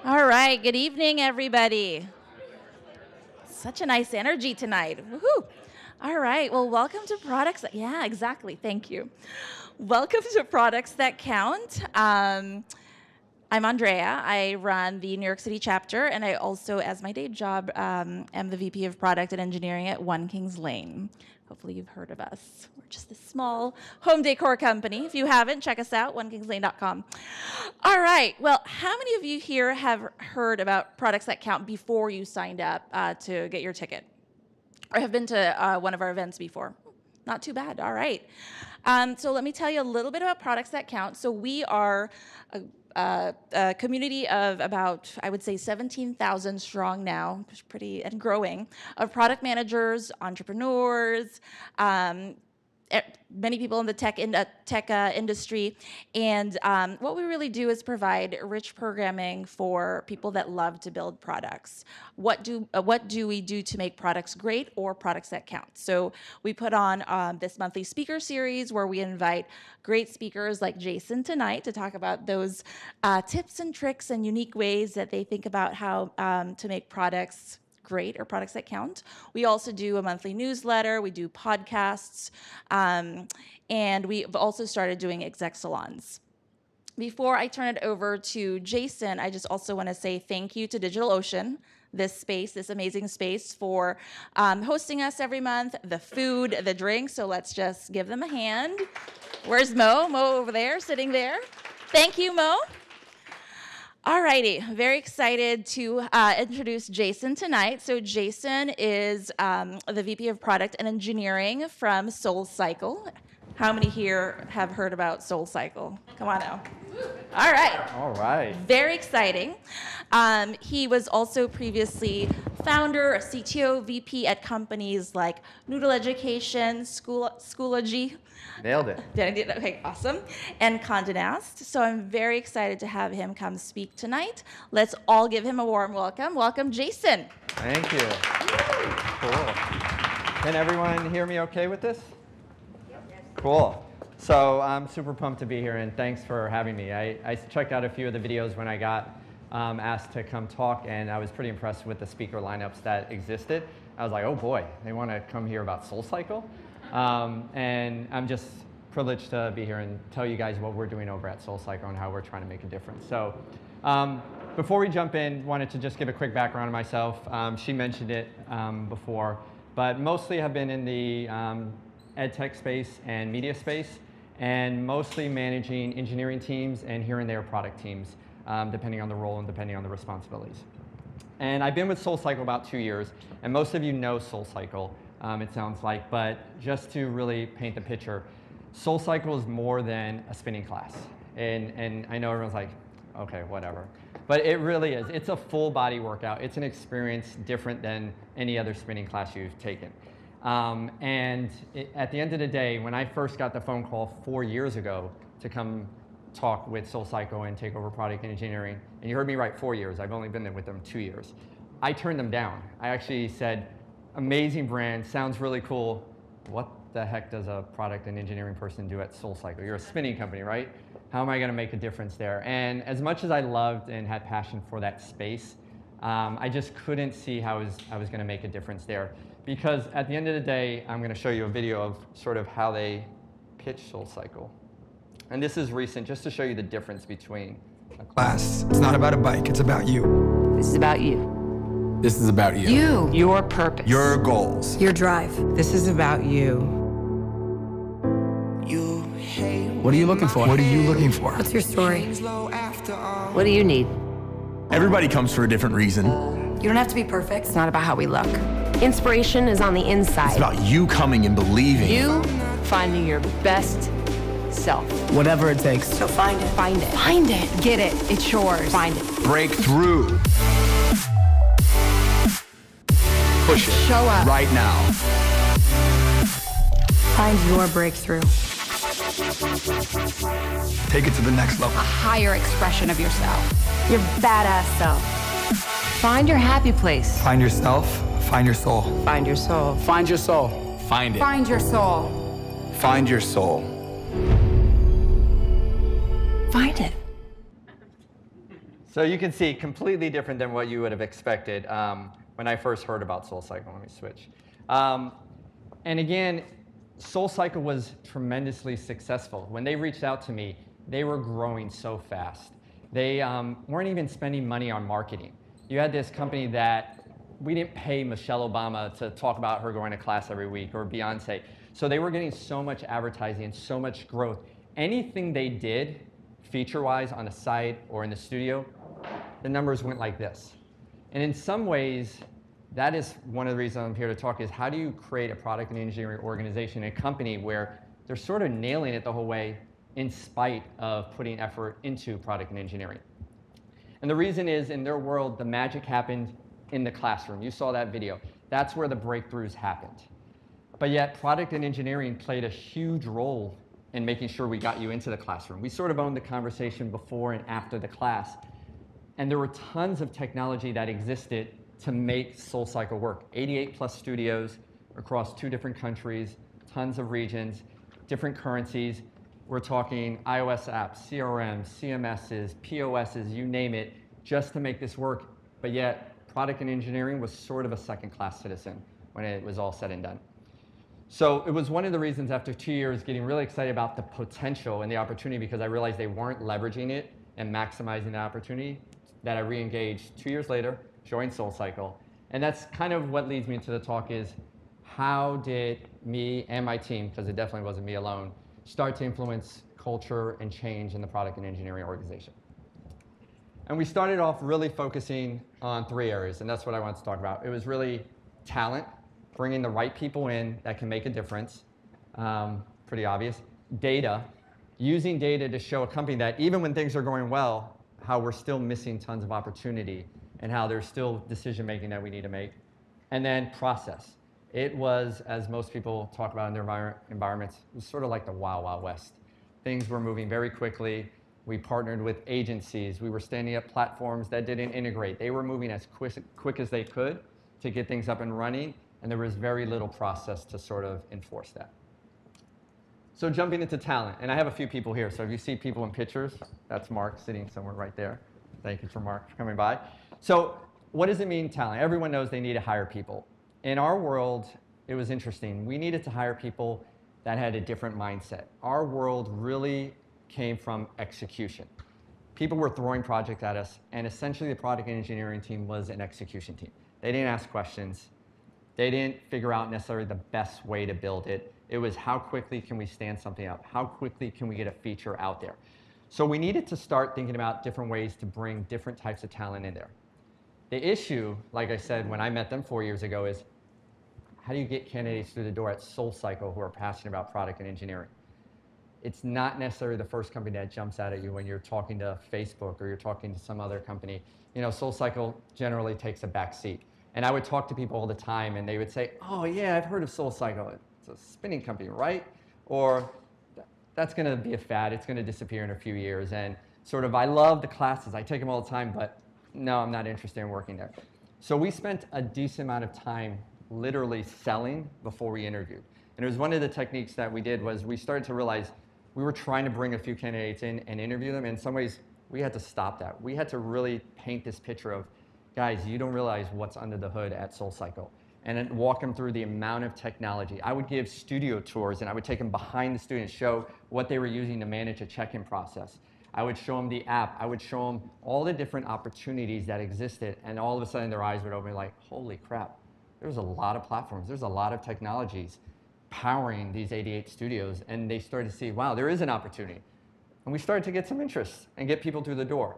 All right, good evening, everybody. Such a nice energy tonight. Woohoo! All right, well, welcome to Products. Yeah, exactly. Thank you. Welcome to Products That Count. I'm Andrea. I run the New York City chapter, and I also, as my day job, am the VP of Product and Engineering at One Kings Lane. Hopefully you've heard of us. We're just a small home decor company. If you haven't, check us out, onekingslane.com. All right, well, how many of you here have heard about Products That Count before you signed up to get your ticket? Or have been to one of our events before? Not too bad, all right. So let me tell you a little bit about Products That Count. So we are a community of about, I would say, 17,000 strong now, which is pretty and growing, of product managers, entrepreneurs, many people in the tech industry. And what we really do is provide rich programming for people that love to build products. What do we do to make products great or products that count? So we put on this monthly speaker series where we invite great speakers like Jason tonight to talk about those tips and tricks and unique ways that they think about how to make products great or products that count. We also do a monthly newsletter. We do podcasts. And we've also started doing exec salons. Before I turn it over to Jason, I just also want to say thank you to DigitalOcean, this amazing space, for hosting us every month, the food, the drinks. So let's just give them a hand. Where's Mo? Mo over there, sitting there. Thank you, Mo. All righty, very excited to introduce Jason tonight. So Jason is the VP of Product and Engineering from SoulCycle. How many here have heard about SoulCycle? Come on now. All right. All right. Very exciting. He was also previously founder, a CTO, VP at companies like Noodle Education, Schoology. Nailed it. Did I do that? Okay, awesome. And Condé Nast. So I'm very excited to have him come speak tonight. Let's all give him a warm welcome. Welcome, Jason. Thank you. Cool. Can everyone hear me okay with this? Cool. So I'm super pumped to be here, and thanks for having me. I checked out a few of the videos when I got asked to come talk, and I was pretty impressed with the speaker lineups that existed. I was like, oh boy, they want to come hear about SoulCycle? And I'm just privileged to be here and tell you guys what we're doing over at SoulCycle and how we're trying to make a difference. So before we jump in, wanted to just give a quick background on myself. She mentioned it before, but mostly have been in the ed tech space and media space, and mostly managing engineering teams and here and there product teams, depending on the role and depending on the responsibilities. And I've been with SoulCycle about 2 years, and most of you know SoulCycle, it sounds like, but just to really paint the picture, SoulCycle is more than a spinning class. And I know everyone's like, okay, whatever. But it really is. It's a full body workout. It's an experience different than any other spinning class you've taken. At the end of the day, when I first got the phone call 4 years ago to come talk with SoulCycle and take over product and engineering, and you heard me right, 4 years. I've only been there with them 2 years. I turned them down. I actually said, amazing brand, sounds really cool. What the heck does a product and engineering person do at SoulCycle? You're a spinning company, right? How am I going to make a difference there? And as much as I loved and had passion for that space, I just couldn't see how I was going to make a difference there. Because at the end of the day, I'm going to show you a video of sort of how they pitch SoulCycle. And this is recent, just to show you the difference between a class. It's not about a bike, it's about you. This is about you. This is about you. You. Your purpose. Your goals. Your drive. This is about you. What are you looking for? What are you looking for? What's your story? What do you need? Everybody comes for a different reason. You don't have to be perfect. It's not about how we look. Inspiration is on the inside. It's about you coming and believing. You finding your best self. Whatever it takes. So find it. Find it. Find it. Get it. It's yours. Find it. Break through. Push it. Show up. Right now. Find your breakthrough. Take it to the next level. A higher expression of yourself. Your badass self. Find your happy place. Find yourself. Find your soul. Find your soul. Find your soul. Find it. Find your soul. Find your soul. Find it. So you can see completely different than what you would have expected when I first heard about SoulCycle. Let me switch. And again, SoulCycle was tremendously successful. When they reached out to me, they were growing so fast. They weren't even spending money on marketing. You had this company that we didn't pay Michelle Obama to talk about her going to class every week, or Beyonce. So they were getting so much advertising and so much growth. Anything they did, feature-wise, on the site or in the studio, the numbers went like this. And in some ways, that is one of the reasons I'm here to talk, is how do you create a product and engineering organization, a company where they're sort of nailing it the whole way in spite of putting effort into product and engineering. And the reason is, in their world, the magic happened in the classroom. You saw that video. That's where the breakthroughs happened. But yet, product and engineering played a huge role in making sure we got you into the classroom. We sort of owned the conversation before and after the class. And there were tons of technology that existed to make SoulCycle work. 88 plus studios across 2 different countries, tons of regions, different currencies. We're talking iOS apps, CRMs, CMSs, POSs, you name it, just to make this work. But yet, product and engineering was sort of a second-class citizen when it was all said and done. So it was one of the reasons, after 2 years, getting really excited about the potential and the opportunity, because I realized they weren't leveraging it and maximizing the opportunity, that I re-engaged 2 years later, joined SoulCycle. And that's kind of what leads me into the talk, is how did me and my team, because it definitely wasn't me alone, start to influence culture and change in the product and engineering organization. And we started off really focusing on 3 areas, and that's what I wanted to talk about. It was really talent, bringing the right people in that can make a difference, pretty obvious. Data, using data to show a company that even when things are going well, how we're still missing tons of opportunity and how there's still decision making that we need to make. And then process. It was, as most people talk about in their environments, it was sort of like the Wild Wild West. Things were moving very quickly. We partnered with agencies. We were standing up platforms that didn't integrate. They were moving as quick as they could to get things up and running, and there was very little process to sort of enforce that. So jumping into talent, and I have a few people here, so if you see people in pictures, that's Mark sitting somewhere right there. Thank you for Mark for coming by. So what does it mean, talent? Everyone knows they need to hire people. In our world, it was interesting. We needed to hire people that had a different mindset. Our world really came from execution. People were throwing projects at us, and essentially the product and engineering team was an execution team. They didn't ask questions. They didn't figure out necessarily the best way to build it. It was how quickly can we stand something up? How quickly can we get a feature out there? So we needed to start thinking about different ways to bring different types of talent in there. The issue, like I said, when I met them 4 years ago, is how do you get candidates through the door at SoulCycle who are passionate about product and engineering? It's not necessarily the first company that jumps out at you when you're talking to Facebook or you're talking to some other company. You know, SoulCycle generally takes a back seat. And I would talk to people all the time, and they would say, oh, yeah, I've heard of SoulCycle. It's a spinning company, right? Or that's going to be a fad. It's going to disappear in a few years. And sort of, I love the classes. I take them all the time, but no, I'm not interested in working there. So we spent a decent amount of time literally selling before we interviewed. And it was one of the techniques that we did was we started to realize we were trying to bring a few candidates in and interview them. In some ways, we had to stop that. We had to really paint this picture of, guys, you don't realize what's under the hood at SoulCycle. And then walk them through the amount of technology. I would give studio tours, and I would take them behind the studio and show what they were using to manage a check-in process. I would show them the app. I would show them all the different opportunities that existed, and all of a sudden their eyes would open like, holy crap, there's a lot of platforms. There's a lot of technologies powering these 88 studios, and they started to see, wow, there is an opportunity. And we started to get some interest and get people through the door.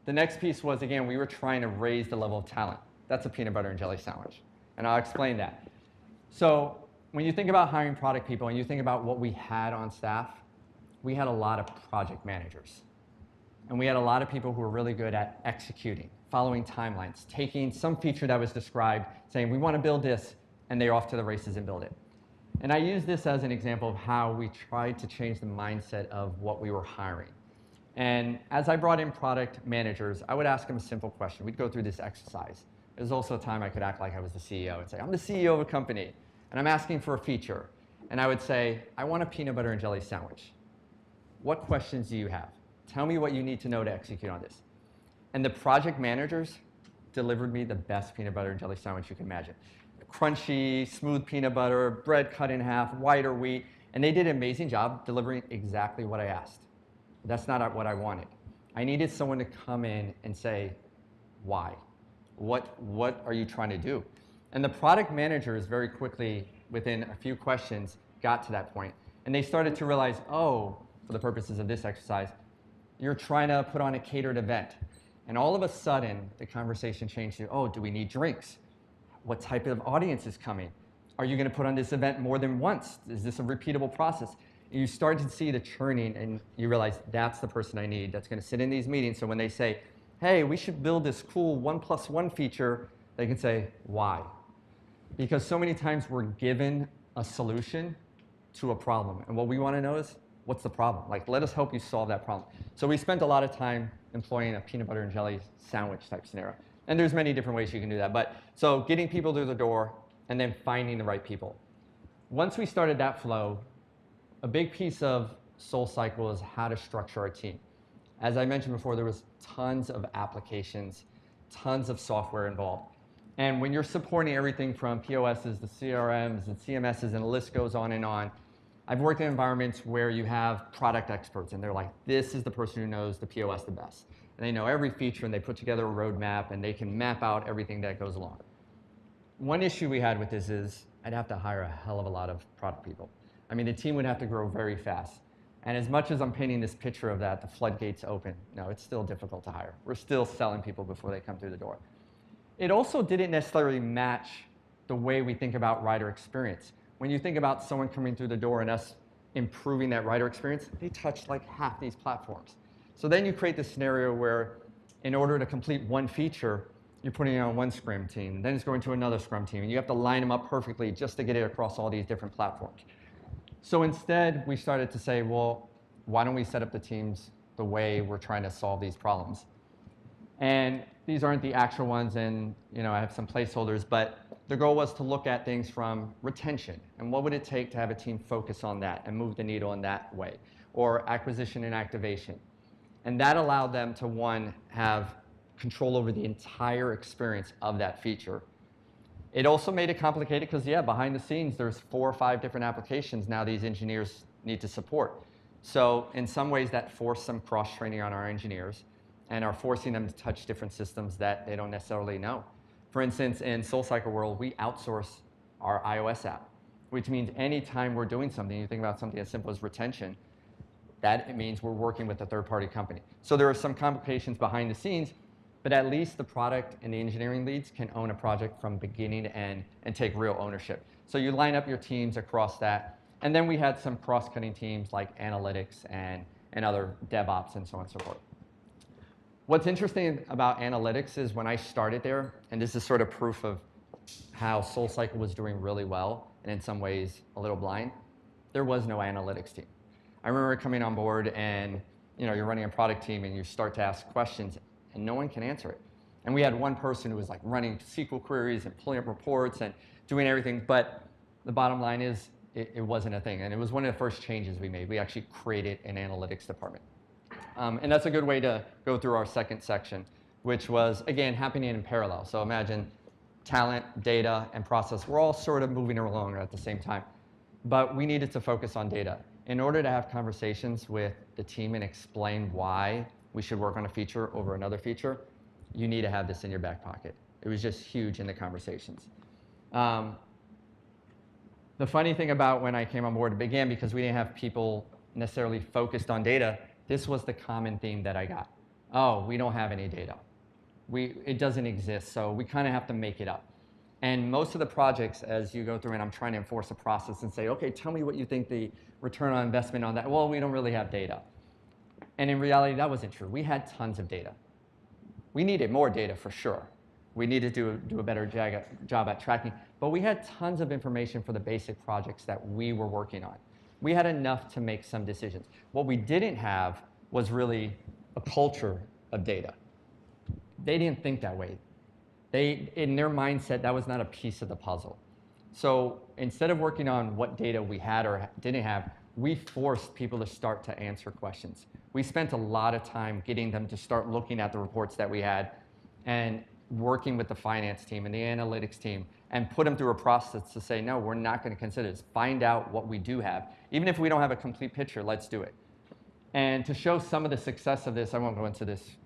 The next piece was, again, we were trying to raise the level of talent. That's a peanut butter and jelly sandwich, and I'll explain that. So when you think about hiring product people and you think about what we had on staff, we had a lot of project managers. And we had a lot of people who were really good at executing, following timelines, taking some feature that was described, saying, we want to build this, and they're off to the races and build it. And I use this as an example of how we tried to change the mindset of what we were hiring. And as I brought in product managers, I would ask them a simple question. We'd go through this exercise. There was also a time I could act like I was the CEO and say, I'm the CEO of a company, and I'm asking for a feature. And I would say, I want a peanut butter and jelly sandwich. What questions do you have? Tell me what you need to know to execute on this. And the project managers delivered me the best peanut butter and jelly sandwich you can imagine. Crunchy, smooth peanut butter, bread cut in half, whiter wheat, and they did an amazing job delivering exactly what I asked. That's not what I wanted. I needed someone to come in and say, why? What are you trying to do? And the product managers very quickly, within a few questions, got to that point. And they started to realize, oh, for the purposes of this exercise, you're trying to put on a catered event. And all of a sudden, the conversation changed to, oh, do we need drinks? What type of audience is coming? Are you going to put on this event more than once? Is this a repeatable process? And you start to see the churning, and you realize that's the person I need that's going to sit in these meetings. So when they say, hey, we should build this cool 1+1 feature, they can say, why? Because so many times we're given a solution to a problem. And what we want to know is, what's the problem? Like, let us help you solve that problem. So we spent a lot of time employing a peanut butter and jelly sandwich type scenario. And there's many different ways you can do that. But so getting people through the door and then finding the right people. Once we started that flow, a big piece of SoulCycle is how to structure our team. As I mentioned before, there was tons of applications, tons of software involved. And when you're supporting everything from POSs to CRMs and CMSs, and the list goes on and on, I've worked in environments where you have product experts, and they're like, this is the person who knows the POS the best. And they know every feature, and they put together a roadmap, and they can map out everything that goes along. One issue we had with this is I'd have to hire a hell of a lot of product people. I mean, the team would have to grow very fast. And as much as I'm painting this picture of that, the floodgates open, no, it's still difficult to hire. We're still selling people before they come through the door. It also didn't necessarily match the way we think about rider experience. When you think about someone coming through the door and us improving that rider experience, they touch like half these platforms. So then you create this scenario where in order to complete one feature, you're putting it on one Scrum team, then it's going to another Scrum team, and you have to line them up perfectly just to get it across all these different platforms. So instead, we started to say, well, why don't we set up the teams the way we're trying to solve these problems? And these aren't the actual ones, and I have some placeholders, but the goal was to look at things from retention, and what would it take to have a team focus on that and move the needle in that way, or acquisition and activation. And that allowed them to, one, have control over the entire experience of that feature. It also made it complicated because, yeah, behind the scenes, there's 4 or 5 different applications now these engineers need to support. So in some ways, that forced some cross-training on our engineers and are forcing them to touch different systems that they don't necessarily know. For instance, in SoulCycle world, we outsource our iOS app, which means anytime we're doing something, you think about something as simple as retention, that it means we're working with a third-party company. So there are some complications behind the scenes, but at least the product and the engineering leads can own a project from beginning to end and take real ownership. So you line up your teams across that. And then we had some cross-cutting teams like analytics and other DevOps and so on and so forth. What's interesting about analytics is when I started there, and this is sort of proof of how SoulCycle was doing really well, and in some ways a little blind, there was no analytics team. I remember coming on board and you're running a product team and you start to ask questions and no one can answer it. And we had one person who was like running SQL queries and pulling up reports and doing everything, but the bottom line is it wasn't a thing. And it was one of the first changes we made. We actually created an analytics department. And that's a good way to go through our second section, which was, again, happening in parallel. So imagine talent, data, and process. We're all sort of moving along at the same time. But we needed to focus on data. In order to have conversations with the team and explain why we should work on a feature over another feature, you need to have this in your back pocket. It was just huge in the conversations. The funny thing about when I came on board, it began because we didn't have people necessarily focused on data. This was the common theme that I got. Oh, we don't have any data. It doesn't exist, so we kind of have to make it up. And most of the projects, as you go through, and I'm trying to enforce a process and say, okay, tell me what you think the return on investment on that. Well, we don't really have data. And in reality, that wasn't true. We had tons of data. We needed more data for sure. We needed to do a better job at tracking. But we had tons of information for the basic projects that we were working on. We had enough to make some decisions. What we didn't have was really a culture of data. They didn't think that way. In their mindset, that was not a piece of the puzzle. So instead of working on what data we had or didn't have, we forced people to start to answer questions. We spent a lot of time getting them to start looking at the reports that we had and working with the finance team and the analytics team and put them through a process to say, no, we're not going to consider this. Find out what we do have. Even if we don't have a complete picture, let's do it. And to show some of the success of this, I won't go into this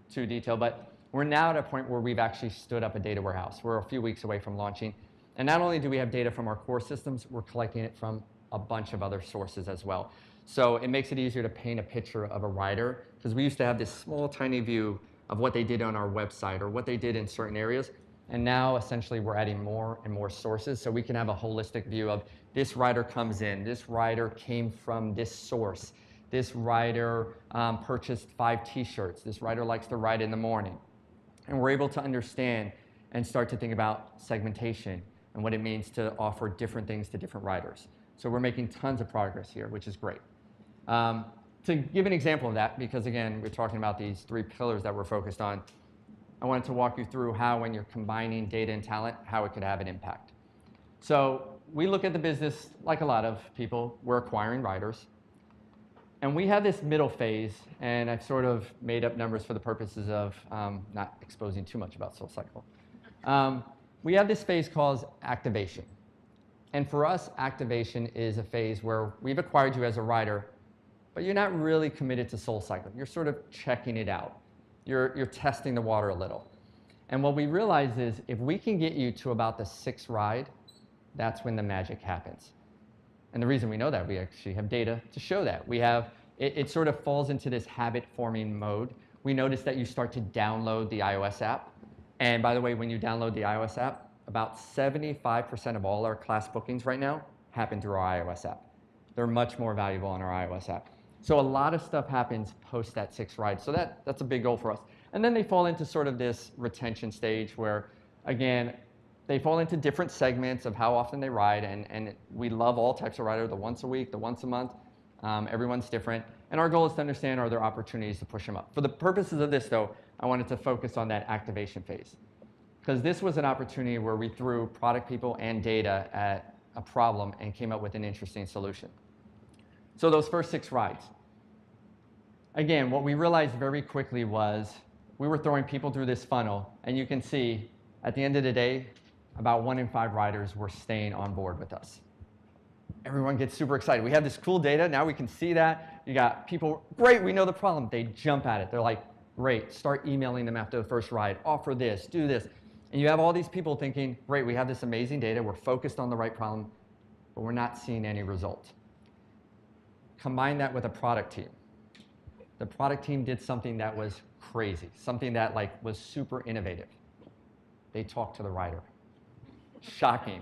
too detail, but we're now at a point where we've actually stood up a data warehouse. We're a few weeks away from launching. And not only do we have data from our core systems, we're collecting it from a bunch of other sources as well. So it makes it easier to paint a picture of a rider, because we used to have this small, tiny view of what they did on our website or what they did in certain areas. And now, essentially, we're adding more and more sources so we can have a holistic view of this rider comes in, this rider came from this source, this rider purchased 5 T-shirts, this rider likes to ride in the morning. And we're able to understand and start to think about segmentation and what it means to offer different things to different riders. So we're making tons of progress here, which is great. To give an example of that, because again, we're talking about these 3 pillars that we're focused on, I wanted to walk you through how, when you're combining data and talent, how it could have an impact. So we look at the business like a lot of people. We're acquiring riders. And we have this middle phase, and I've sort of made up numbers for the purposes of not exposing too much about SoulCycle. We have this phase called activation. And for us, activation is a phase where we've acquired you as a rider, but you're not really committed to SoulCycle. You're sort of checking it out. You're testing the water a little. And what we realize is if we can get you to about the 6th ride, that's when the magic happens. And the reason we know that, we actually have data to show that. We have, it sort of falls into this habit-forming mode. We notice that you start to download the iOS app. And by the way, when you download the iOS app, about 75% of all our class bookings right now happen through our iOS app. They're much more valuable on our iOS app. So a lot of stuff happens post that 6th ride. So that's a big goal for us. And then they fall into sort of this retention stage where, again, they fall into different segments of how often they ride. And we love all types of rider, the once a week, the once a month. Everyone's different. And our goal is to understand, are there opportunities to push them up? For the purposes of this, though, I wanted to focus on that activation phase. Because this was an opportunity where we threw product people and data at a problem and came up with an interesting solution. So those first 6 rides. Again, what we realized very quickly was we were throwing people through this funnel, and you can see at the end of the day, about 1 in 5 riders were staying on board with us. Everyone gets super excited. We have this cool data. Now we can see that. You got people, great, we know the problem. They jump at it. They're like, great, start emailing them after the first ride. Offer this, do this. And you have all these people thinking, great, we have this amazing data. We're focused on the right problem, but we're not seeing any result. Combine that with a product team. The product team did something that was crazy, something that was super innovative. They talked to the rider. Shocking.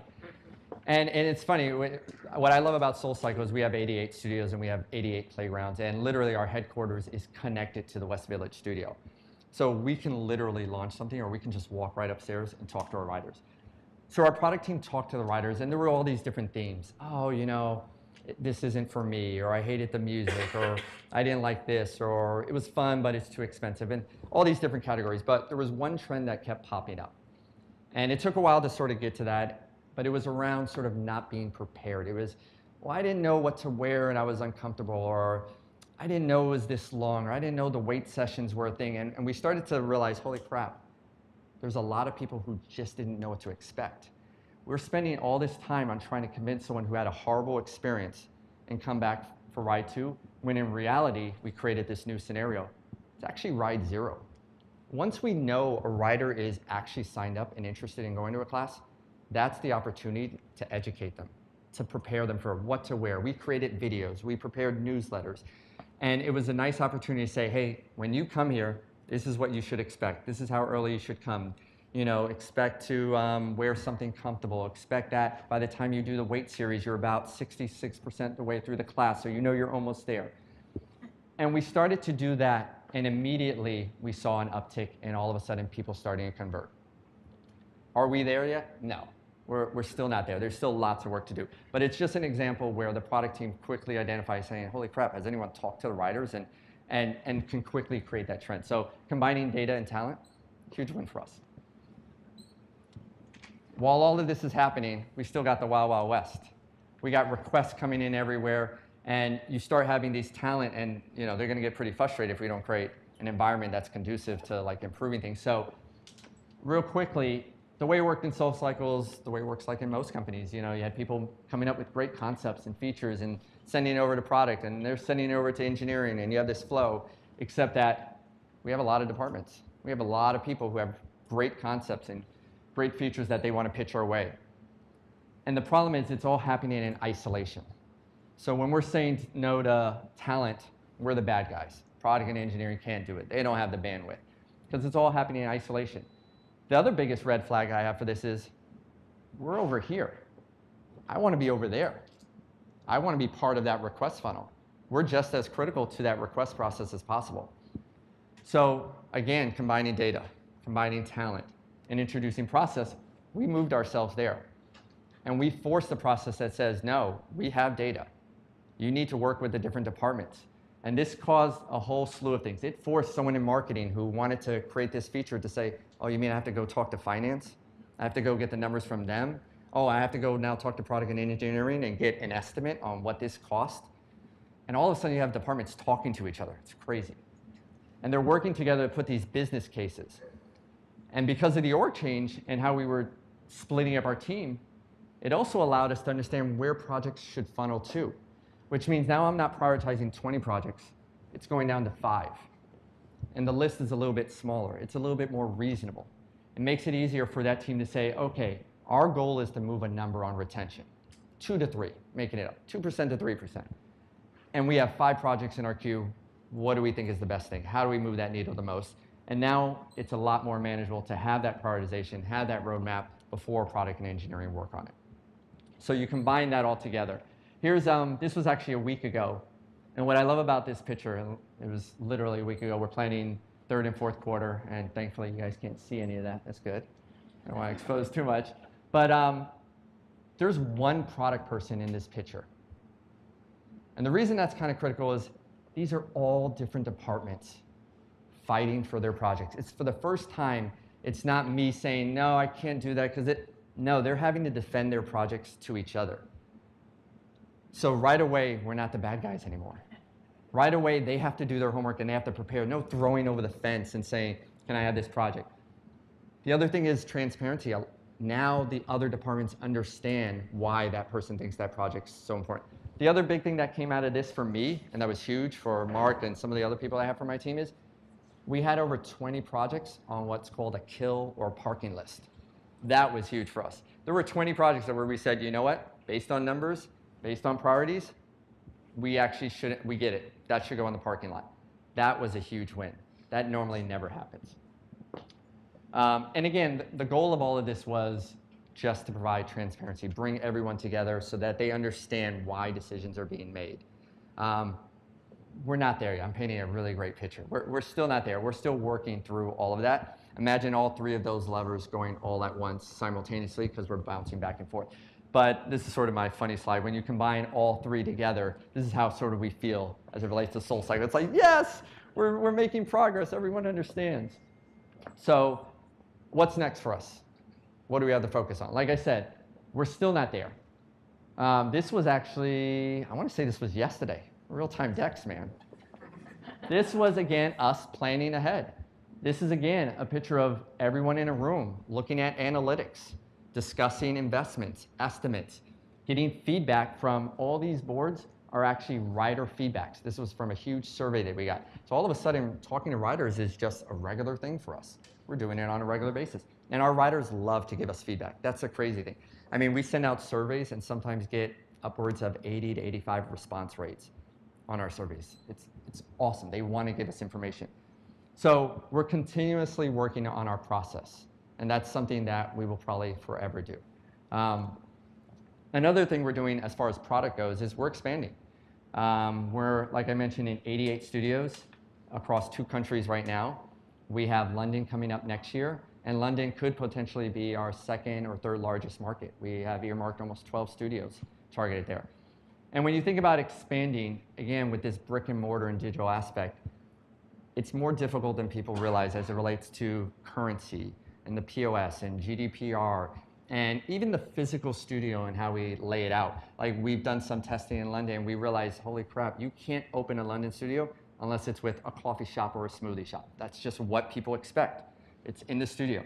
And it's funny, what I love about SoulCycle is we have 88 studios and we have 88 playgrounds, and literally our headquarters is connected to the West Village studio. So we can literally launch something, or we can just walk right upstairs and talk to our riders. So our product team talked to the riders, and there were all these different themes. Oh, you know, this isn't for me, or I hated the music, or I didn't like this, or it was fun, but it's too expensive, and all these different categories. But there was one trend that kept popping up. And it took a while to sort of get to that, but it was around sort of not being prepared. It was, well, I didn't know what to wear and I was uncomfortable, or I didn't know it was this long, or I didn't know the weight sessions were a thing. And we started to realize, holy crap, there's a lot of people who just didn't know what to expect. We're spending all this time on trying to convince someone who had a horrible experience and come back for ride 2, when in reality, we created this new scenario. It's actually ride 0. Once we know a rider is actually signed up and interested in going to a class, that's the opportunity to educate them, to prepare them for what to wear. We created videos, we prepared newsletters, and it was a nice opportunity to say, hey, when you come here, this is what you should expect. This is how early you should come. You know, expect to wear something comfortable. Expect that by the time you do the weight series, you're about 66% the way through the class, so you know you're almost there. And we started to do that, and immediately we saw an uptick, and all of a sudden people starting to convert. Are we there yet? No. We're still not there. There's still lots of work to do. But it's just an example where the product team quickly identifies saying, holy crap, has anyone talked to the riders, and can quickly create that trend. So combining data and talent, huge win for us. While all of this is happening, we still got the Wild Wild West. We got requests coming in everywhere. And you start having these talent, and they're going to get pretty frustrated if we don't create an environment that's conducive to like improving things. So real quickly, the way it worked in SoulCycle is the way it works like in most companies. You had people coming up with great concepts and features and sending it over to product, and they're sending it over to engineering, and you have this flow, except that we have a lot of departments. We have a lot of people who have great concepts and great features that they want to pitch our way. And the problem is it's all happening in isolation. So when we're saying no to talent, we're the bad guys. Product and engineering can't do it. They don't have the bandwidth because it's all happening in isolation. The other biggest red flag I have for this is we're over here. I want to be over there. I want to be part of that request funnel. We're just as critical to that request process as possible. So again, combining data, combining talent, and introducing process, we moved ourselves there. And we forced the process that says, no, we have data. You need to work with the different departments. And this caused a whole slew of things. It forced someone in marketing who wanted to create this feature to say, oh, you mean I have to go talk to finance? I have to go get the numbers from them? Oh, I have to go now talk to product and engineering and get an estimate on what this cost? And all of a sudden you have departments talking to each other. It's crazy. And they're working together to put these business cases. And because of the org change and how we were splitting up our team, it also allowed us to understand where projects should funnel to, which means now I'm not prioritizing 20 projects. It's going down to 5. And the list is a little bit smaller. It's a little bit more reasonable. It makes it easier for that team to say, okay, our goal is to move a number on retention, 2 to 3, making it up, 2% to 3%. And we have 5 projects in our queue. What do we think is the best thing? How do we move that needle the most? And now it's a lot more manageable to have that prioritization, have that roadmap before product and engineering work on it. So you combine that all together. Here's, this was actually a week ago. And what I love about this picture, and it was literally a week ago, we're planning 3rd and 4th quarter, and thankfully you guys can't see any of that. That's good. I don't want to expose too much. But there's one product person in this picture. And the reason that's kind of critical is these are all different departments fighting for their projects. It's for the first time, it's not me saying, no, I can't do that, because no, they're having to defend their projects to each other. So right away, we're not the bad guys anymore. Right away, they have to do their homework and they have to prepare. No throwing over the fence and saying, can I have this project? The other thing is transparency. Now the other departments understand why that person thinks that project's so important. The other big thing that came out of this for me, and that was huge for Mark and some of the other people I have for my team, is we had over 20 projects on what's called a kill or parking list. That was huge for us. There were 20 projects where we said, you know what, based on numbers, based on priorities, we actually shouldn't, we get it. That should go in the parking lot. That was a huge win. That normally never happens. And again, the goal of all of this was just to provide transparency, bring everyone together so that they understand why decisions are being made. We're not there yet. I'm painting a really great picture. We're still not there. We're still working through all of that. Imagine all 3 of those levers going all at once simultaneously because we're bouncing back and forth. But this is sort of my funny slide. When you combine all 3 together, this is how sort of we feel as it relates to SoulCycle. It's like, yes, we're making progress. Everyone understands. So what's next for us? What do we have to focus on? Like I said, we're still not there. This was actually, I want to say this was yesterday. Real-time decks, man. This was, again, us planning ahead. This is, again, a picture of everyone in a room looking at analytics, discussing investments, estimates, getting feedback from all these boards are actually writer feedbacks. This was from a huge survey that we got. So all of a sudden, talking to writers is just a regular thing for us. We're doing it on a regular basis. And our writers love to give us feedback. That's a crazy thing. I mean, we send out surveys and sometimes get upwards of 80 to 85 response rates on our surveys. It's awesome. They want to give us information. So we're continuously working on our process. And that's something that we will probably forever do. Another thing we're doing as far as product goes is we're expanding. We're, like I mentioned, in 88 studios across 2 countries right now. We have London coming up next year, and London could potentially be our 2nd or 3rd largest market. We have earmarked almost 12 studios targeted there. And when you think about expanding, again, with this brick and mortar and digital aspect, it's more difficult than people realize as it relates to currency and the POS and GDPR And even the physical studio and how we lay it out. Like we've done some testing in London and we realized, holy crap, you can't open a London studio unless it's with a coffee shop or a smoothie shop. That's just what people expect. It's in the studio.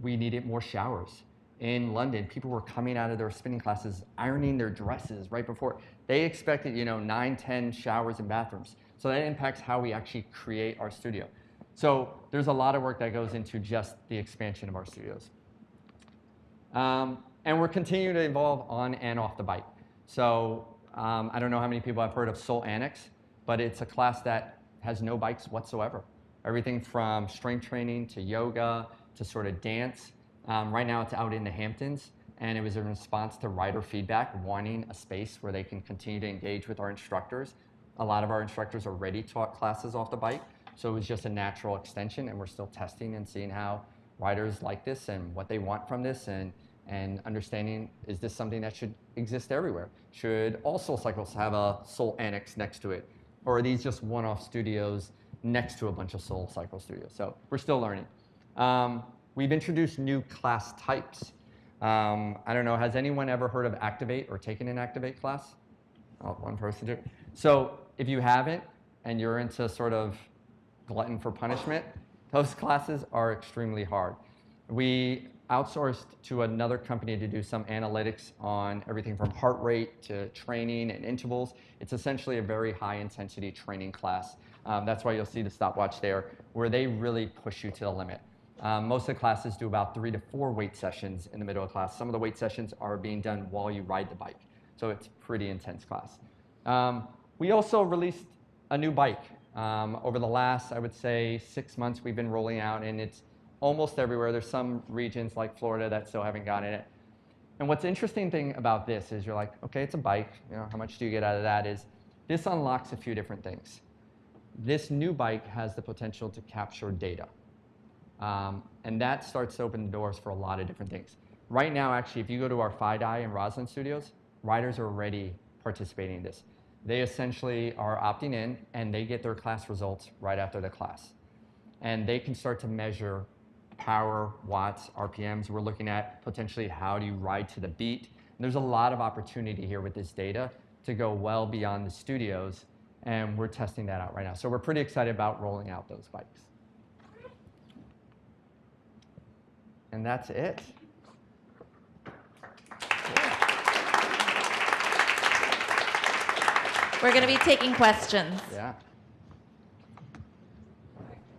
We needed more showers. In London, people were coming out of their spinning classes, ironing their dresses right before. They expected, 9, 10 showers and bathrooms. So that impacts how we actually create our studio. So there's a lot of work that goes into just the expansion of our studios. And we're continuing to evolve on and off the bike. So I don't know how many people have heard of Soul Annex, but it's a class that has no bikes whatsoever. Everything from strength training to yoga to sort of dance. Right now it's out in the Hamptons, and it was in response to rider feedback, wanting a space where they can continue to engage with our instructors. A lot of our instructors already taught classes off the bike, so it was just a natural extension, and we're still testing and seeing how riders like this and what they want from this, and understanding, is this something that should exist everywhere? Should all SoulCycles have a Soul Annex next to it? Or are these just one-off studios next to a bunch of SoulCycle studios? So we're still learning. We've introduced new class types. I don't know, has anyone ever heard of Activate or taken an Activate class? Oh, one person did. So if you haven't, and you're into sort of glutton for punishment, those classes are extremely hard. We outsourced to another company to do some analytics on everything from heart rate to training and intervals. It's essentially a very high intensity training class. That's why you'll see the stopwatch there, where they really push you to the limit. Most of the classes do about 3 to 4 weight sessions in the middle of class. Some of the weight sessions are being done while you ride the bike. So it's a pretty intense class. We also released a new bike. Over the last, I would say, 6 months, we've been rolling out, and it's almost everywhere. There's some regions like Florida that still haven't gotten it. And what's interesting thing about this is you're like, okay, it's a bike. How much do you get out of that? Is this unlocks a few different things. This new bike has the potential to capture data. And that starts to open the doors for a lot of different things. Right now, actually, if you go to our FiDi and Roslyn studios, riders are already participating in this. They essentially are opting in, and they get their class results right after the class. And they can start to measure power, watts, RPMs. We're looking at potentially how do you ride to the beat. And there's a lot of opportunity here with this data to go well beyond the studios, and we're testing that out right now. So we're pretty excited about rolling out those bikes. And that's it. We're going to be taking questions. Yeah.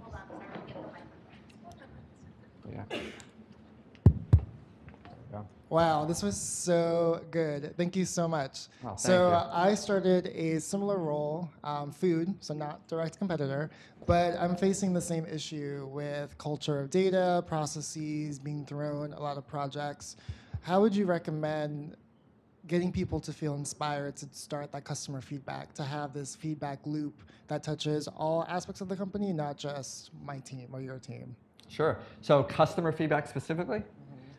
Hold on, sorry, I'll get the mic. Yeah. Wow, this was so good. Thank you so much. Oh, thank so you. I started a similar role, food, so not direct competitor, but I'm facing the same issue with culture of data, processes being thrown, a lot of projects. How would you recommend getting people to feel inspired to start that customer feedback, to have this feedback loop that touches all aspects of the company, not just my team or your team? Sure. So customer feedback specifically?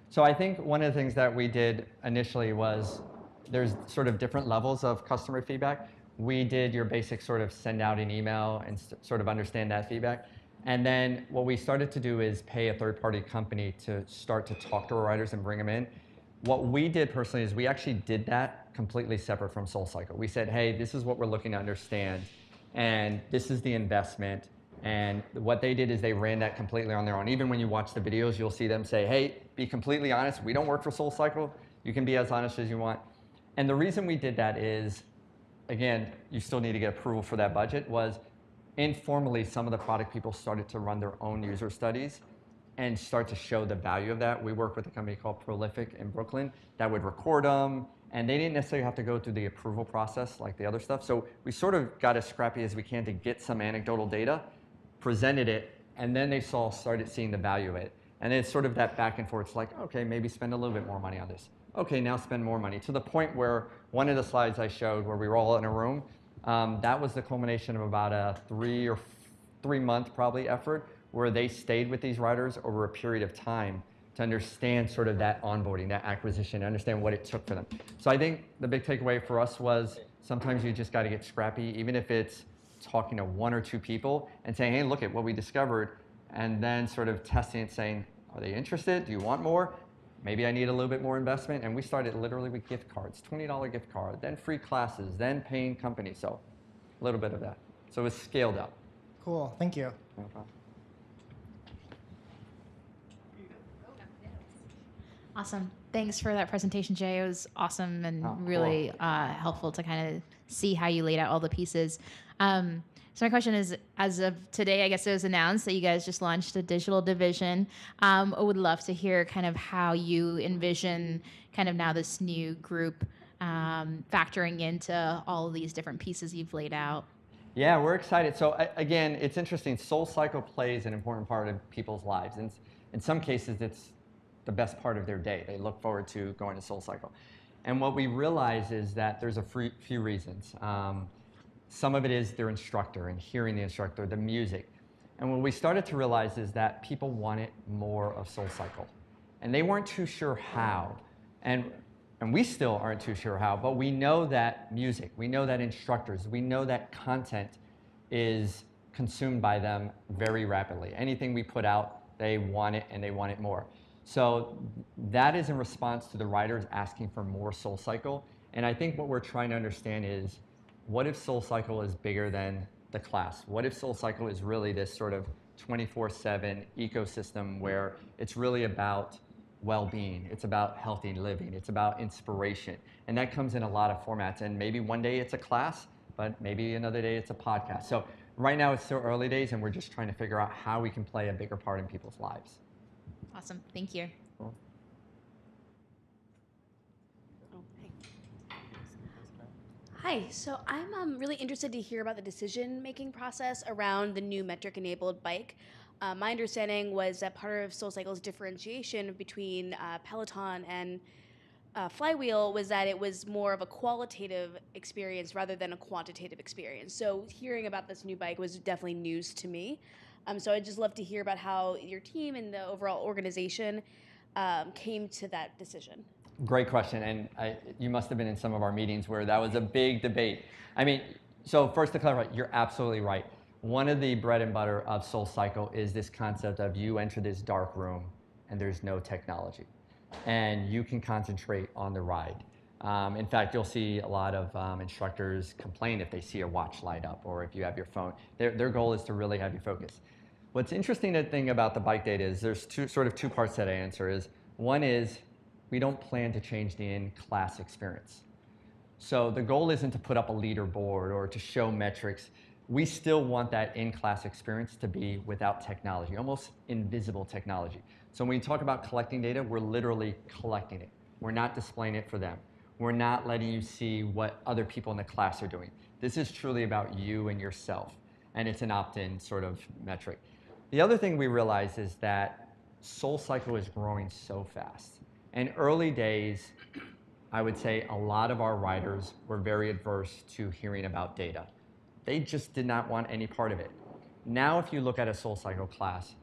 So I think one of the things that we did initially was there's sort of different levels of customer feedback. We did your basic sort of send out an email and sort of understand that feedback. And then what we started to do is pay a third-party company to start to talk to our riders and bring them in. What we did personally is we actually did that completely separate from SoulCycle. We said, hey, this is what we're looking to understand, and this is the investment. And what they did is they ran that completely on their own. Even when you watch the videos, you'll see them say, hey, be completely honest. We don't work for SoulCycle. You can be as honest as you want. And the reason we did that is, again, you still need to get approval for that budget, was informally some of the product people started to run their own user studies and start to show the value of that. We work with a company called Prolific in Brooklyn that would record them, and they didn't necessarily have to go through the approval process like the other stuff. So we sort of got as scrappy as we can to get some anecdotal data, presented it, and then they started seeing the value of it. And it's sort of that back and forth. It's like, okay, maybe spend a little bit more money on this. Okay, now spend more money. To the point where one of the slides I showed where we were all in a room, that was the culmination of about a 3 month probably effort where they stayed with these riders over a period of time to understand sort of that onboarding, that acquisition, understand what it took for them. So I think the big takeaway for us was sometimes you just got to get scrappy, even if it's talking to 1 or 2 people and saying, hey, look at what we discovered, and then sort of testing it, saying, are they interested? Do you want more? maybe I need a little bit more investment. And we started literally with gift cards, $20 gift card, then free classes, then paying companies. So a little bit of that. So it was scaled up. Cool. Thank you. No problem. Awesome. Thanks for that presentation, Jay. It was awesome and Oh, really helpful to kind of see how you laid out all the pieces. So my question is, as of today, I guess it was announced that you guys just launched a digital division. I would love to hear kind of how you envision kind of now this new group factoring into all of these different pieces you've laid out. Yeah, we're excited. So again, it's interesting. SoulCycle plays an important part of people's lives. And in some cases, it's the best part of their day. They look forward to going to SoulCycle. And what we realize is that there's a few reasons. Some of it is their instructor and hearing the instructor, the music. And what we started to realize is that people wanted more of SoulCycle. And they weren't too sure how. And we still aren't too sure how, but we know that music, we know that instructors, we know that content is consumed by them very rapidly. Anything we put out, they want it and they want it more. So that is in response to the writers asking for more SoulCycle. And I think what we're trying to understand is, what if SoulCycle is bigger than the class? What if SoulCycle is really this sort of 24/7 ecosystem where it's really about well-being, it's about healthy living, it's about inspiration. And that comes in a lot of formats. And maybe one day it's a class, but maybe another day it's a podcast. So right now it's still early days and we're just trying to figure out how we can play a bigger part in people's lives. Awesome. Thank you. Cool. Hi, so I'm really interested to hear about the decision-making process around the new metric-enabled bike. My understanding was that part of SoulCycle's differentiation between Peloton and Flywheel was that it was more of a qualitative experience rather than a quantitative experience. So hearing about this new bike was definitely news to me. So I'd just love to hear about how your team and the overall organization came to that decision. Great question, and you must have been in some of our meetings where that was a big debate. I mean, so first to clarify, you're absolutely right. One of the bread and butter of SoulCycle is this concept of you enter this dark room and there's no technology, and you can concentrate on the ride. In fact, you'll see a lot of instructors complain if they see a watch light up or if you have your phone. Their goal is to really have you focus. What's interesting to think about the bike data is there's two parts that I answer is, one is, we don't plan to change the in-class experience. So the goal isn't to put up a leaderboard or to show metrics. We still want that in-class experience to be without technology, almost invisible technology. So when we talk about collecting data, we're literally collecting it. We're not displaying it for them. We're not letting you see what other people in the class are doing. This is truly about you and yourself, and it's an opt-in sort of metric. The other thing we realize is that SoulCycle is growing so fast. In early days, I would say a lot of our riders were very adverse to hearing about data. They just did not want any part of it. Now, if you look at a SoulCycle class,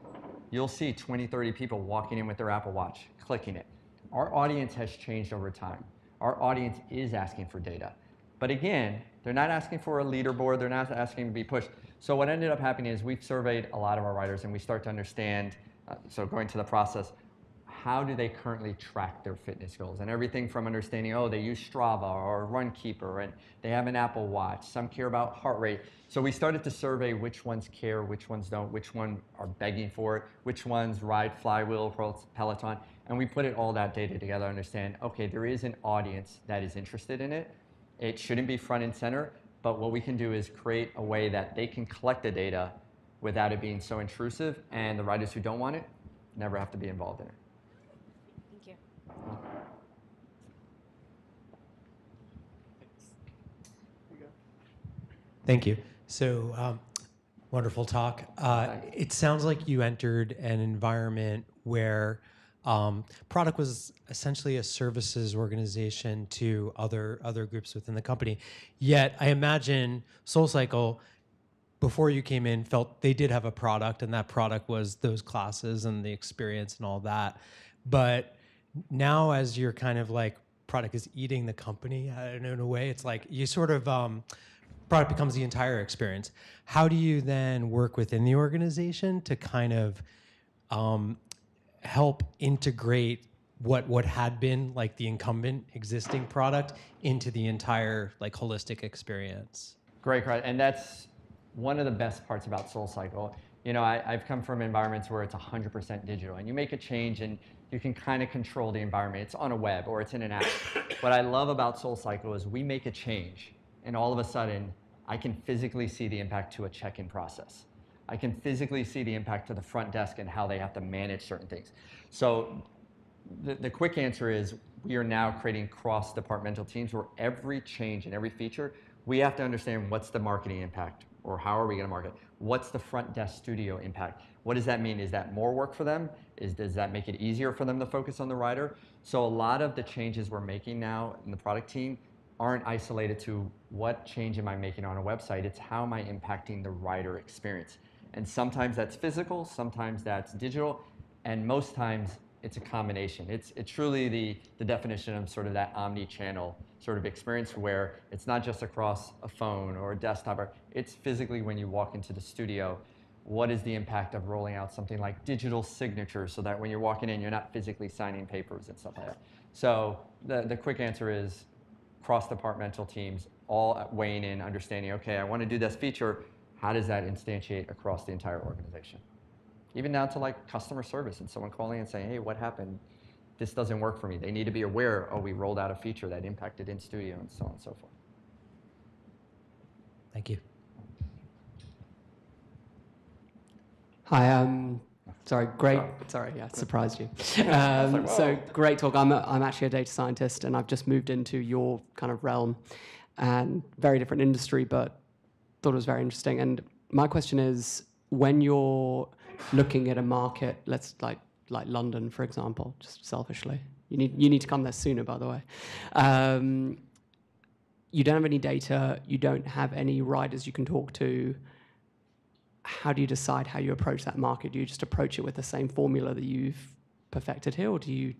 you'll see 20, 30 people walking in with their Apple Watch, clicking it. Our audience has changed over time. Our audience is asking for data. But again, they're not asking for a leaderboard, they're not asking to be pushed. So what ended up happening is we've surveyed a lot of our riders and we start to understand, so going to the process, how do they currently track their fitness goals? And everything from understanding, oh, they use Strava or Runkeeper, and they have an Apple Watch. Some care about heart rate. So we started to survey which ones care, which ones don't, which ones are begging for it, which ones ride Flywheel, Peloton. And we put all that data together to understand, okay, there is an audience that is interested in it. It shouldn't be front and center, but what we can do is create a way that they can collect the data without it being so intrusive, and the riders who don't want it never have to be involved in it. Thank you. So, wonderful talk. It sounds like you entered an environment where product was essentially a services organization to other groups within the company. Yet, I imagine SoulCycle, before you came in, felt they did have a product, and that product was those classes and the experience and all that. But now, as you're kind of like, product is eating the company, I don't know, in a way, it's like you sort of, product becomes the entire experience. How do you then work within the organization to kind of help integrate what had been like the incumbent existing product into the entire like holistic experience? Great, and that's one of the best parts about SoulCycle. You know, I've come from environments where it's 100% digital, and you make a change and you can kind of control the environment. It's on a web or it's in an app. What I love about SoulCycle is we make a change, and all of a sudden, I can physically see the impact to a check-in process. I can physically see the impact to the front desk and how they have to manage certain things. So the quick answer is we are now creating cross-departmental teams where every change and every feature, we have to understand what's the marketing impact, or how are we going to market? What's the front desk studio impact? What does that mean? Is that more work for them? Does that make it easier for them to focus on the rider? So a lot of the changes we're making now in the product team aren't isolated to what change am I making on a website. It's how am I impacting the rider experience. And sometimes that's physical, sometimes that's digital, and most times it's a combination. It's truly the definition of sort of that omni-channel sort of experience where it's not just across a phone or a desktop, or it's physically when you walk into the studio. What is the impact of rolling out something like digital signatures so that when you're walking in, you're not physically signing papers and stuff like that. So the quick answer is cross-departmental teams all weighing in, understanding, okay, I want to do this feature. How does that instantiate across the entire organization? Even down to like customer service and someone calling and saying, hey, what happened? This doesn't work for me. They need to be aware, oh, we rolled out a feature that impacted in studio and so on and so forth. Thank you. Hi, sorry, great. Sorry, yeah, surprised you. So great talk. I'm actually a data scientist, and I've just moved into your kind of realm, and very different industry, but thought it was very interesting. And my question is, when you're looking at a market, let's like London, for example, just selfishly, you need to come there sooner, by the way. You don't have any data, you don't have any riders you can talk to. How do you decide how you approach that market? Do you just approach it with the same formula that you've perfected here, or do you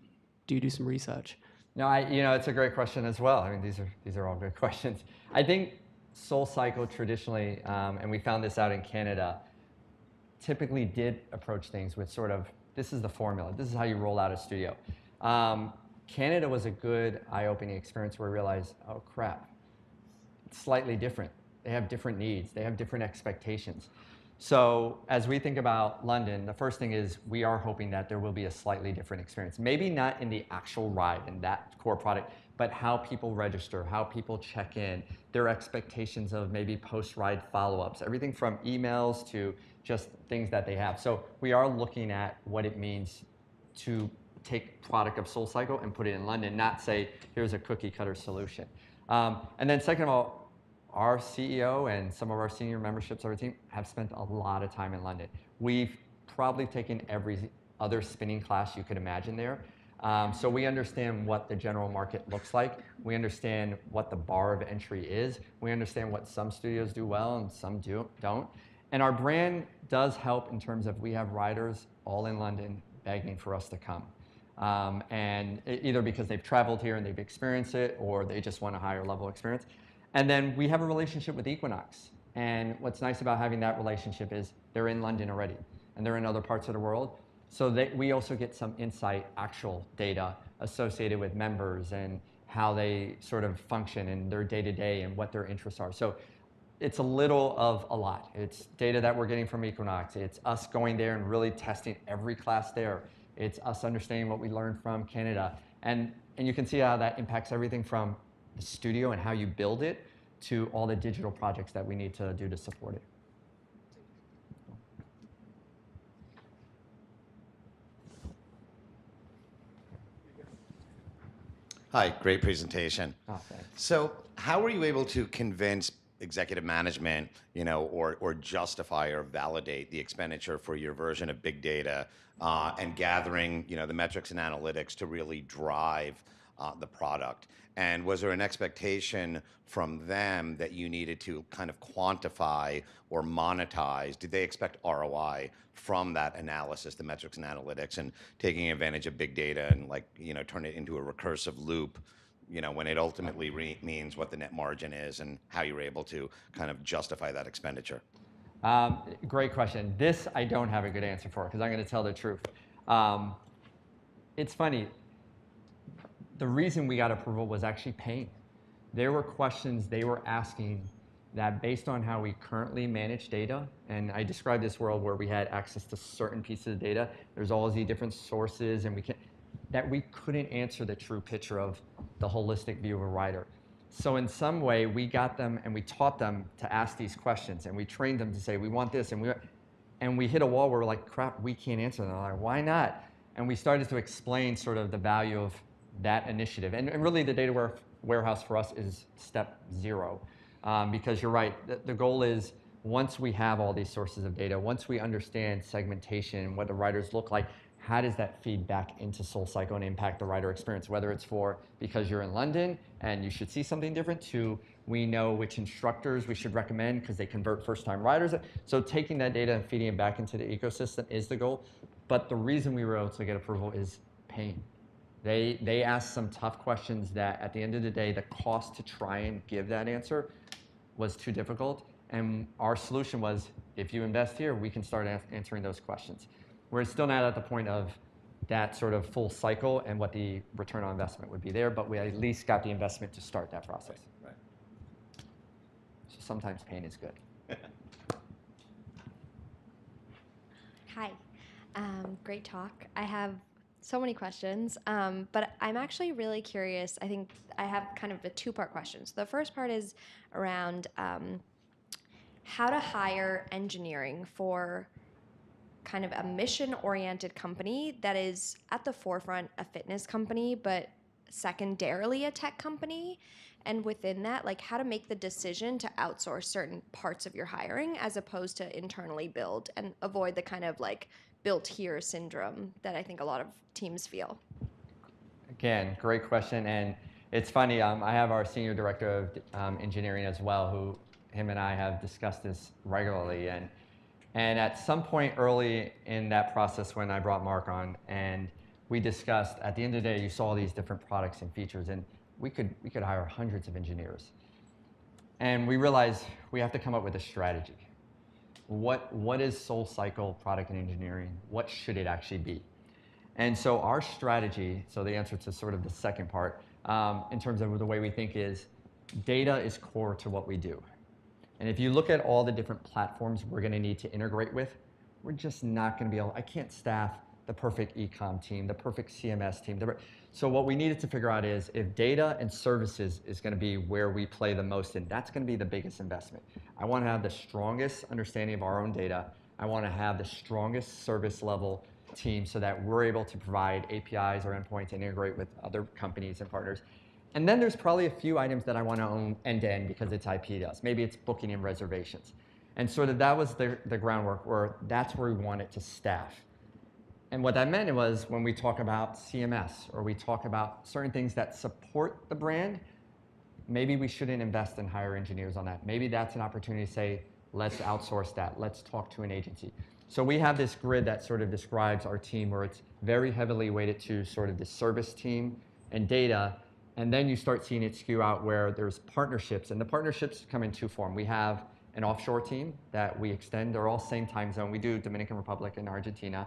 do some research? No, it's a great question as well. I mean, these are all good questions. I think SoulCycle traditionally, and we found this out in Canada, typically did approach things with sort of, this is the formula. This is how you roll out a studio. Canada was a good eye-opening experience where we realized, oh crap, it's slightly different. They have different needs. They have different expectations. So as we think about London, the first thing is we are hoping that there will be a slightly different experience. Maybe not in the actual ride and that core product, but how people register, how people check in, their expectations of maybe post-ride follow-ups, everything from emails to just things that they have. So we are looking at what it means to take product of SoulCycle and put it in London, not say, here's a cookie cutter solution. And then second of all, our CEO and some of our senior memberships of our team have spent a lot of time in London. We've probably taken every other spinning class you could imagine there. So we understand what the general market looks like. We understand what the bar of entry is. We understand what some studios do well and some don't. And our brand does help in terms of we have riders all in London begging for us to come. And either because they've traveled here and they've experienced it, or they just want a higher level experience. And then we have a relationship with Equinox. And what's nice about having that relationship is they're in London already, and they're in other parts of the world. So we also get some insight, actual data associated with members and how they sort of function in their day-to-day and what their interests are. So it's a little of a lot. It's data that we're getting from Equinox. It's us going there and really testing every class there. It's us understanding what we learned from Canada. And you can see how that impacts everything from the studio and how you build it to all the digital projects that we need to do to support it. Hi, great presentation. Oh, thanks. So how were you able to convince executive management, or justify or validate the expenditure for your version of big data and gathering, the metrics and analytics to really drive the product? And was there an expectation from them that you needed to kind of quantify or monetize? Did they expect ROI from that analysis, the metrics and analytics, and taking advantage of big data and turn it into a recursive loop, when it ultimately means what the net margin is and how you were able to kind of justify that expenditure? Great question. This I don't have a good answer for because I'm going to tell the truth. It's funny. the reason we got approval was actually pain. There were questions they were asking that based on how we currently manage data, and I described this world where we had access to certain pieces of data, there's all these different sources, and that we couldn't answer the true picture of the holistic view of a rider. So in some way, we got them and we taught them to ask these questions, and we trained them to say, we want this, and we hit a wall where we're like, crap, we can't answer them. Like, why not? And we started to explain sort of the value of that initiative. And really the data warehouse for us is step 0. Because you're right, the goal is once we have all these sources of data, once we understand segmentation, what the riders look like, how does that feed back into SoulCycle and impact the rider experience? Whether it's because you're in London and you should see something different, to we know which instructors we should recommend because they convert first-time riders. So taking that data and feeding it back into the ecosystem is the goal. But the reason we were able to get approval is pain. They asked some tough questions that at the end of the day, the cost to try and give that answer was too difficult. And our solution was, if you invest here, we can start answering those questions. We're still not at the point of that sort of full cycle and what the return on investment would be there, but we at least got the investment to start that process. Right. So sometimes pain is good. Hi, great talk. I have so many questions, but I'm actually really curious. I think I have kind of a two-part question. So the first part is around how to hire engineering for kind of a mission-oriented company that is at the forefront a fitness company, but secondarily a tech company. And within that, like how to make the decision to outsource certain parts of your hiring as opposed to internally build and avoid the kind of like built here syndrome that I think a lot of teams feel. Again, great question. And it's funny, I have our senior director of engineering as well, who him and I have discussed this regularly. And at some point early in that process when I brought Mark on and we discussed, at the end of the day, you saw these different products and features, and we could hire hundreds of engineers. And we realized we have to come up with a strategy. What is SoulCycle product and engineering? What should it actually be? And so our strategy, so the answer to sort of the second part, in terms of the way we think is, data is core to what we do. And if you look at all the different platforms we're gonna need to integrate with, we're just not gonna be able, I can't staff the perfect e-com team, the perfect CMS team. So what we needed to figure out is if data and services is gonna be where we play the most in, that's gonna be the biggest investment. I wanna have the strongest understanding of our own data. I wanna have the strongest service level team so that we're able to provide APIs or endpoints and integrate with other companies and partners. And then there's probably a few items that I want to own end-to-end because it's IP to us. Maybe it's booking and reservations. And sort of that was the groundwork where that's where we wanted to staff. And what that meant was when we talk about CMS or we talk about certain things that support the brand, maybe we shouldn't invest in hire engineers on that. Maybe that's an opportunity to say, let's outsource that. Let's talk to an agency. So we have this grid that sort of describes our team where it's very heavily weighted to sort of the service team and data. And then you start seeing it skew out where there's partnerships, and the partnerships come in two forms. We have an offshore team that we extend. They're all same time zone. We do Dominican Republic and Argentina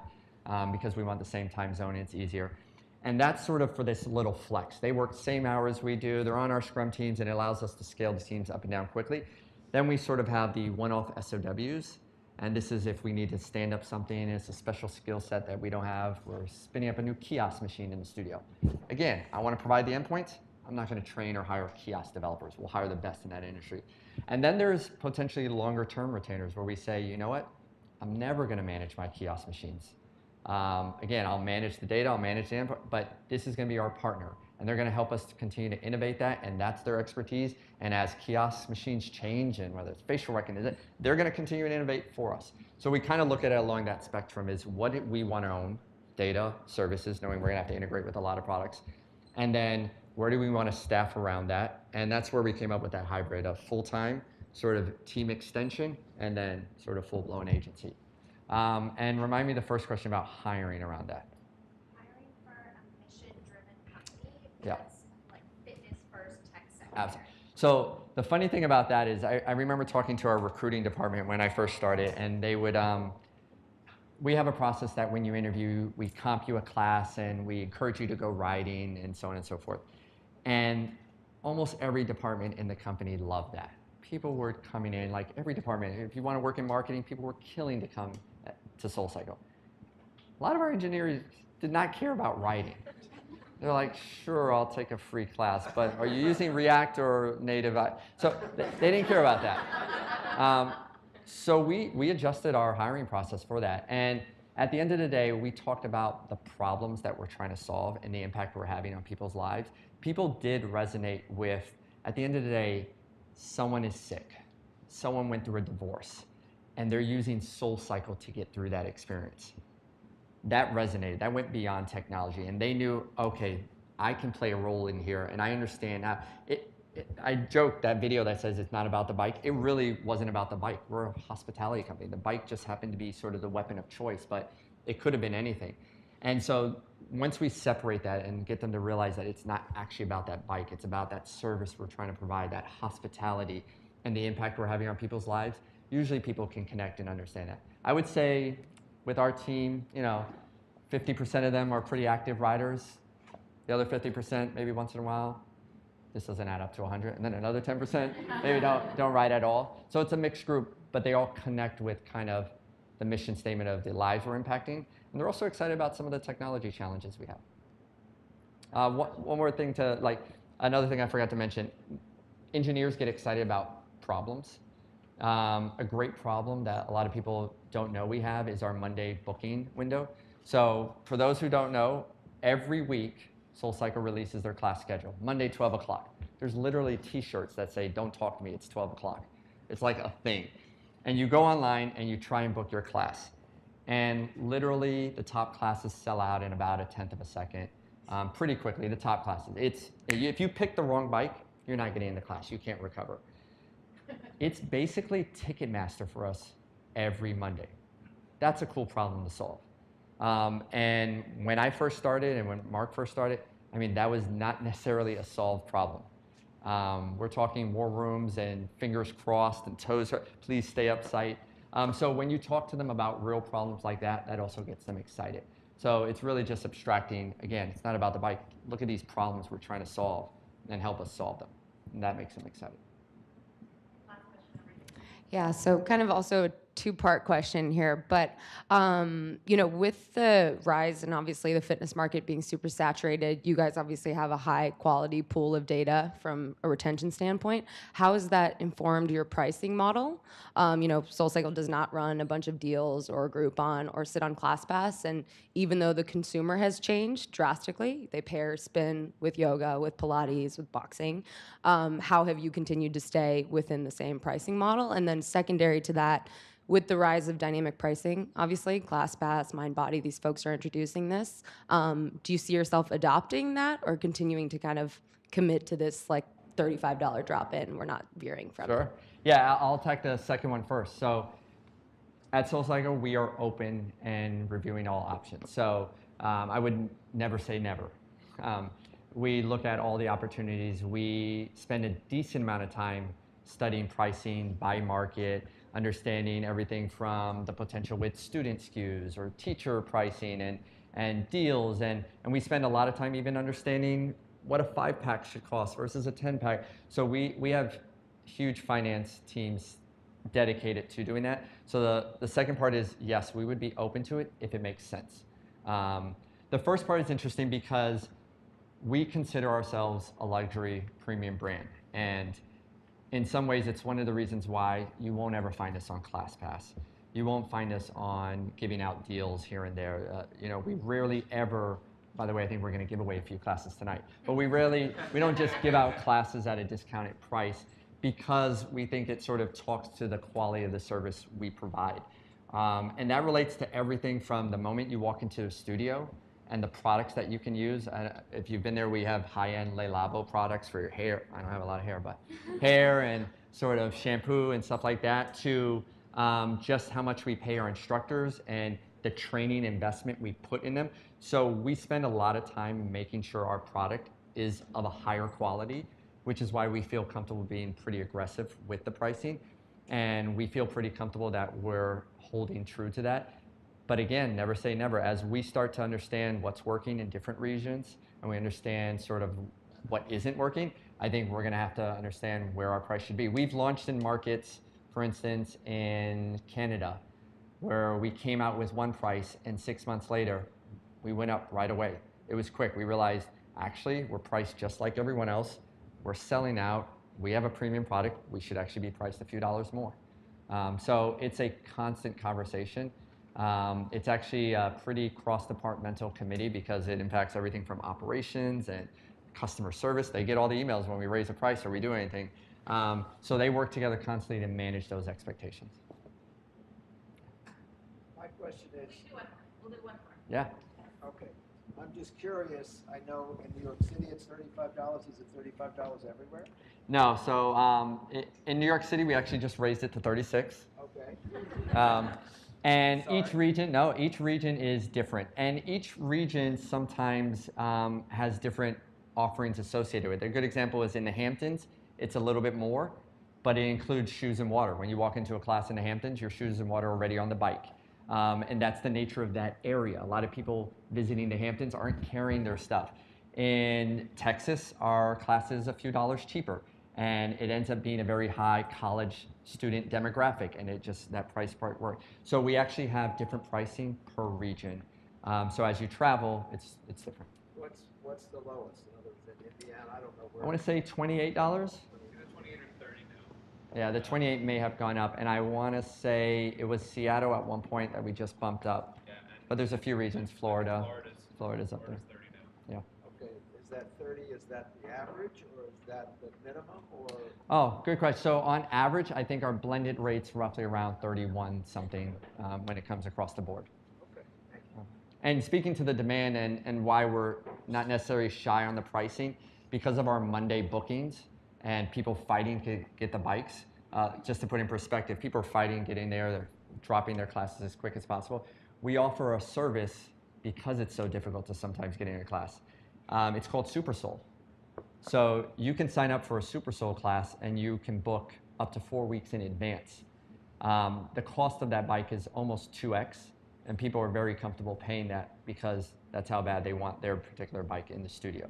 because we want the same time zone and it's easier. And that's sort of for this little flex. They work the same hours we do. They're on our Scrum teams, and it allows us to scale the teams up and down quickly. Then we sort of have the one-off SOWs. And this is if we need to stand up something, it's a special skill set that we don't have. We're spinning up a new kiosk machine in the studio. Again, I want to provide the endpoints. I'm not going to train or hire kiosk developers. We'll hire the best in that industry. And then there's potentially longer term retainers where we say, you know what? I'm never going to manage my kiosk machines. Again, I'll manage the data, I'll manage the input, but this is going to be our partner. And they're going to help us to continue to innovate that, and that's their expertise. And as kiosk machines change, and whether it's facial recognition, they're going to continue to innovate for us. So we kind of look at it along that spectrum is what do we want to own? Data, services, knowing we're going to have to integrate with a lot of products. And then where do we want to staff around that? And that's where we came up with that hybrid of full-time, sort of team extension, and then sort of full-blown agency. And remind me the first question about hiring around that. Yeah. Like fitness first, tech second. Absolutely. So the funny thing about that is I remember talking to our recruiting department when I first started, and they would, we have a process that when you interview, we comp you a class and we encourage you to go riding and so on and so forth. And almost every department in the company loved that. People were coming in, like every department. If you want to work in marketing, people were killing to come to SoulCycle. A lot of our engineers did not care about writing. They're like, sure, I'll take a free class, but are you using React or native? So they didn't care about that. So we adjusted our hiring process for that. And at the end of the day, we talked about the problems that we're trying to solve and the impact we're having on people's lives. People did resonate with, at the end of the day, someone is sick, someone went through a divorce, and they're using SoulCycle to get through that experience. That resonated, that went beyond technology, and they knew, okay, I can play a role in here, and I understand now. I joked that video that says it's not about the bike. It really wasn't about the bike. We're a hospitality company. The bike just happened to be sort of the weapon of choice, but it could have been anything. And so once we separate that and get them to realize that it's not actually about that bike, it's about that service we're trying to provide, that hospitality, and the impact we're having on people's lives, usually people can connect and understand that. I would say with our team, 50% of them are pretty active riders. The other 50%, maybe once in a while, this doesn't add up to 100, and then another 10% maybe don't ride at all. So it's a mixed group, but they all connect with kind of the mission statement of the lives we're impacting, and they're also excited about some of the technology challenges we have. One more thing another thing I forgot to mention, engineers get excited about problems. A great problem that a lot of people don't know we have is our Monday booking window. So for those who don't know, every week, SoulCycle releases their class schedule, Monday, 12 o'clock. There's literally t-shirts that say, don't talk to me, it's 12 o'clock. It's like a thing. And you go online and you try and book your class. And literally the top classes sell out in about a 10th of a second, pretty quickly, the top classes. If you pick the wrong bike, you're not getting in the class, you can't recover. It's basically Ticketmaster for us every Monday. That's a cool problem to solve. And when I first started and when Mark first started, that was not necessarily a solved problem. We're talking war rooms and fingers crossed and toes, please stay upside. So when you talk to them about real problems like that, that also gets them excited. So it's really just abstracting. Again, it's not about the bike. Look at these problems we're trying to solve and help us solve them. And that makes them excited. Yeah, so kind of also a two-part question here, but with the rise and obviously the fitness market being super saturated, you guys obviously have a high quality pool of data from a retention standpoint. How has that informed your pricing model? SoulCycle does not run a bunch of deals or Groupon or sit on ClassPass, and even though the consumer has changed drastically, they pair spin with yoga, with Pilates, with boxing, how have you continued to stay within the same pricing model? And then secondary to that, with the rise of dynamic pricing, obviously, ClassPass, MindBody, these folks are introducing this. Do you see yourself adopting that or continuing to kind of commit to this like $35 drop-in? We're not veering from Sure. Yeah, I'll take the second one first. So at SoulCycle, we are open and reviewing all options. So I would never say never. We look at all the opportunities. We spend a decent amount of time studying pricing by market, understanding everything from the potential with student SKUs or teacher pricing and deals. And we spend a lot of time even understanding what a 5-pack should cost versus a 10-pack. So we have huge finance teams dedicated to doing that. So the second part is, yes, we would be open to it if it makes sense. The first part is interesting because we consider ourselves a luxury premium brand. And in some ways, it's one of the reasons why you won't ever find us on ClassPass. You won't find us on giving out deals here and there. We rarely ever, by the way, I think we're going to give away a few classes tonight, but we don't just give out classes at a discounted price because we think it sort of talks to the quality of the service we provide. And that relates to everything from the moment you walk into a studio and the products that you can use. If you've been there, we have high-end Le Labo products for your hair. I don't have a lot of hair, but hair and sort of shampoo and stuff like that, to just how much we pay our instructors and the training investment we put in them. So we spend a lot of time making sure our product is of a higher quality, which is why we feel comfortable being pretty aggressive with the pricing. And we feel pretty comfortable that we're holding true to that. But again, never say never. As we start to understand what's working in different regions and we understand sort of what isn't working, I think we're going to have to understand where our price should be. We've launched in markets, for instance, in Canada, where we came out with one price and 6 months later, we went up right away. It was quick. We realized, actually, we're priced just like everyone else. We're selling out. We have a premium product. We should actually be priced a few dollars more. So it's a constant conversation. It's actually a pretty cross-departmental committee because it impacts everything from operations and customer service. They get all the emails when we raise a price or we do anything. So they work together constantly to manage those expectations. My question is, We'll do one more. Yeah. okay, I'm just curious. I know in New York City it's $35. Is it $35 everywhere? No, so in New York City, we actually just raised it to 36. Okay. And each region is different. And each region sometimes has different offerings associated with it. A good example is in the Hamptons, it's a little bit more, but it includes shoes and water. When you walk into a class in the Hamptons, your shoes and water are already on the bike. And that's the nature of that area. A lot of people visiting the Hamptons aren't carrying their stuff. In Texas, our class is a few dollars cheaper. And it ends up being a very high college student demographic, and that price part works. So we actually have different pricing per region. So as you travel, it's different. What's the lowest? In other words, in Indiana, I don't know where. I want to say $28. Yeah, the 28 may have gone up, and I want to say it was Seattle at one point that we just bumped up. Yeah, but there's a few regions. Florida's up there. 30 Yeah. now. Okay, is that 30? Is that the average, or is that the minimum, or? Oh, good question. So on average, I think our blended rate's roughly around 31 something when it comes across the board. Okay, thank you. And speaking to the demand and why we're not necessarily shy on the pricing, because of our Monday bookings and people fighting to get the bikes, just to put in perspective, people are fighting getting there, they're dropping their classes as quick as possible. We offer a service because it's so difficult to sometimes get in a class. It's called Super Soul. So you can sign up for a Super Soul class and you can book up to 4 weeks in advance. The cost of that bike is almost 2x, and people are very comfortable paying that because that's how bad they want their particular bike in the studio.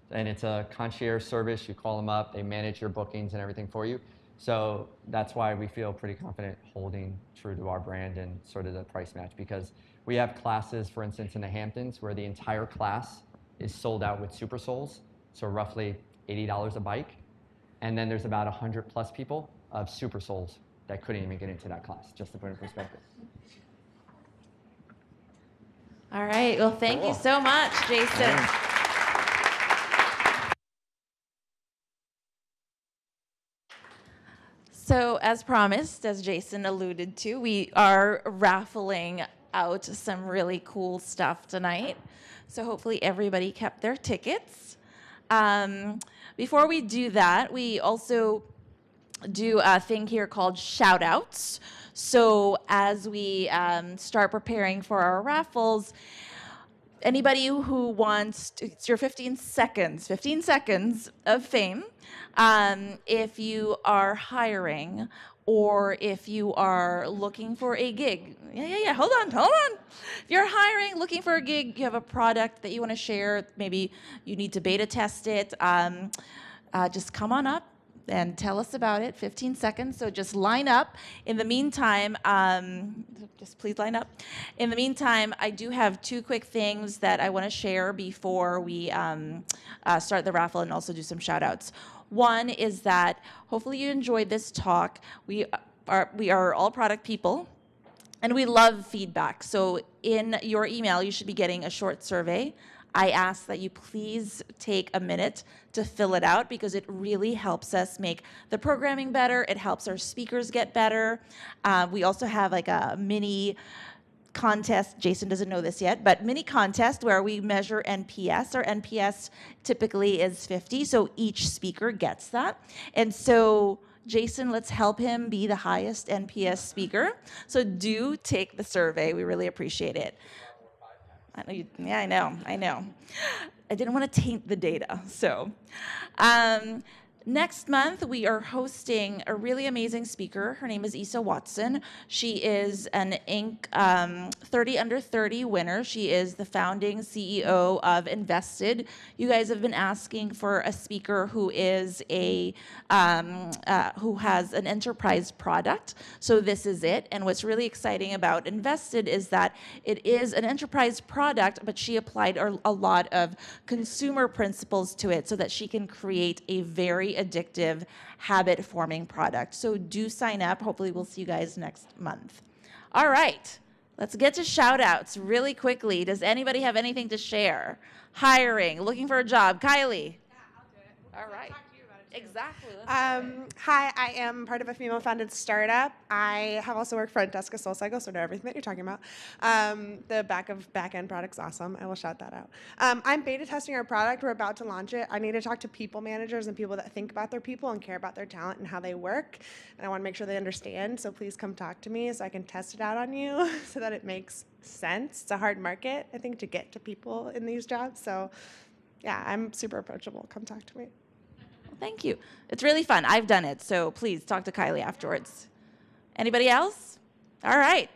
And it's a concierge service. You call them up, they manage your bookings and everything for you. So that's why we feel pretty confident holding true to our brand and sort of the price match, because we have classes, for instance, in the Hamptons where the entire class is sold out with Super Souls, so roughly $80 a bike. And then there's about 100 plus people of Super Souls that couldn't even get into that class, just to put it in perspective. All right. Well, thank you so much, Jason. So as promised, as Jason alluded to, we are raffling out some really cool stuff tonight. So hopefully everybody kept their tickets. Before we do that, we also do a thing here called shout outs. So as we start preparing for our raffles, anybody who wants to, it's your 15 seconds of fame. If you are hiring or if you are looking for a gig, hold on. If you're hiring, looking for a gig, you have a product that you want to share, maybe you need to beta test it, just come on up and tell us about it, 15 seconds. So just line up. In the meantime, just please line up. In the meantime, I do have two quick things that I want to share before we start the raffle and also do some shout outs. One is that hopefully you enjoyed this talk. We are all product people, and we love feedback. So in your email, you should be getting a short survey. I ask that you please take a minute to fill it out because it really helps us make the programming better. It helps our speakers get better. We also have like a mini contest. Jason doesn't know this yet, but mini contest where we measure NPS. Our NPS typically is 50, so each speaker gets that. And so Jason, let's help him be the highest NPS speaker. So do take the survey. We really appreciate it. I know. I didn't want to taint the data. So Next month, we are hosting a really amazing speaker. Her name is Issa Watson. She is an Inc. 30 Under 30 winner. She is the founding CEO of Invested. You guys have been asking for a speaker who is who has an enterprise product. So this is it. And what's really exciting about Invested is that it is an enterprise product, but she applied a lot of consumer principles to it so that she can create a very addictive habit-forming product. So do sign up. Hopefully we'll see you guys next month. All right, let's get to shout-outs really quickly. Does anybody have anything to share? Hiring, looking for a job. Kylie. Yeah, I'll do it. All right. Exactly. Hi, I am part of a female-founded startup. I have also worked front desk at SoulCycle, so I know everything that you're talking about. The back-end product's awesome. I will shout that out. I'm beta testing our product. We're about to launch it. I need to talk to people managers and people that think about their people and care about their talent and how they work. And I want to make sure they understand, so please come talk to me so I can test it out on you so that it makes sense. It's a hard market, I think, to get to people in these jobs. So yeah, I'm super approachable. Come talk to me. Thank you. It's really fun. I've done it, so please talk to Kylie afterwards. Anybody else? All right.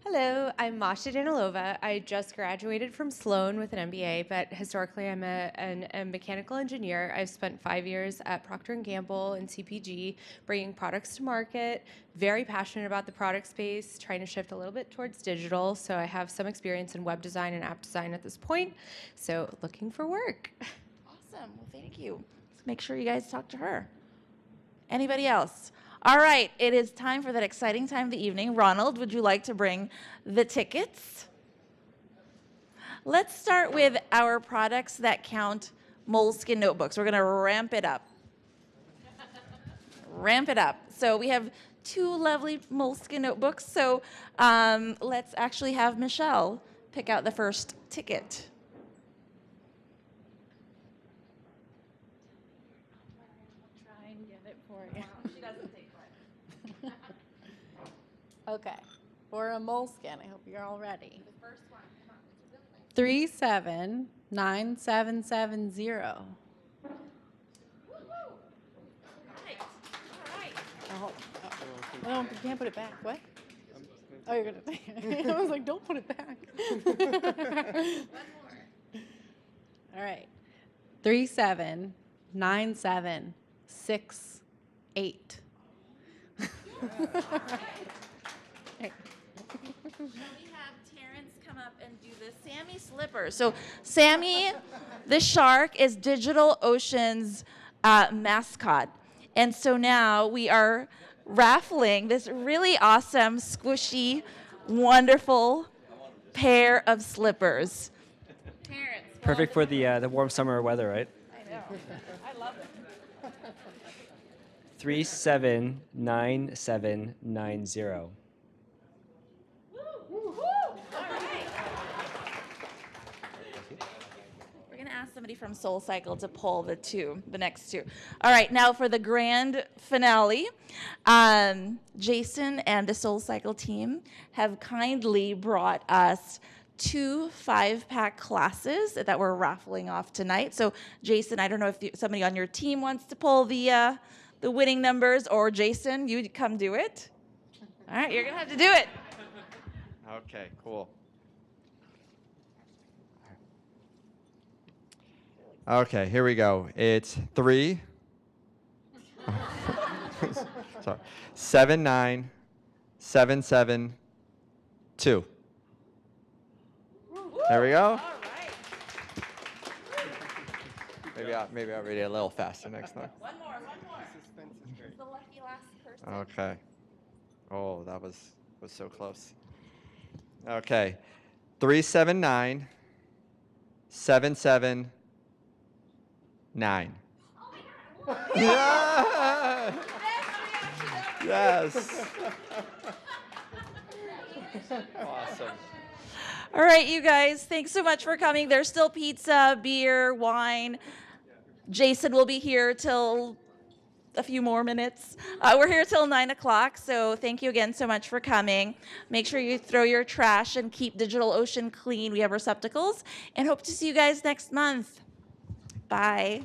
Hello, I'm Masha Danilova. I just graduated from Sloan with an MBA, but historically I'm a mechanical engineer. I've spent 5 years at Procter & Gamble in CPG, bringing products to market, very passionate about the product space, trying to shift a little bit towards digital, so I have some experience in web design and app design at this point, so looking for work. Awesome. Well, thank you. Let's make sure you guys talk to her. Anybody else? All right. It is time for that exciting time of the evening. Ronald, would you like to bring the tickets? Let's start with our products that count moleskin notebooks. We're going to ramp it up. Ramp it up. So we have 2 lovely moleskin notebooks. So let's actually have Michelle pick out the first ticket. She doesn't take one. Okay, for a moleskin, I hope you're all ready. The first one, come on. 379770. Oh, you can't put it back. What? Oh, you're gonna. I was like, don't put it back. All right. 379768. We have Terrence come up and do the Sammy slipper. So Sammy, the shark, is DigitalOcean's mascot. And so now we are raffling this really awesome, squishy, wonderful pair of slippers. Terrence. Perfect for the warm summer weather, right? I know. I love it. 379790. We're going to ask somebody from SoulCycle to pull the next two. All right, now for the grand finale, Jason and the SoulCycle team have kindly brought us 2 5-pack classes that we're raffling off tonight. So Jason, I don't know if somebody on your team wants to pull the winning numbers, or Jason, you come do it. All right, you're going to have to do it. Okay, cool. Okay, here we go. It's 3. Sorry. 79772. There we go. Maybe I'll read it a little faster next time. One more. It's the lucky last person. Okay. Oh, that was so close. Okay. 379779. Yeah! Yes. Awesome. All right, you guys, thanks so much for coming. There's still pizza, beer, wine. Jason will be here till a few more minutes. We're here till 9 o'clock, so thank you again so much for coming. Make sure you throw your trash and keep DigitalOcean clean. We have receptacles, and hope to see you guys next month. Bye.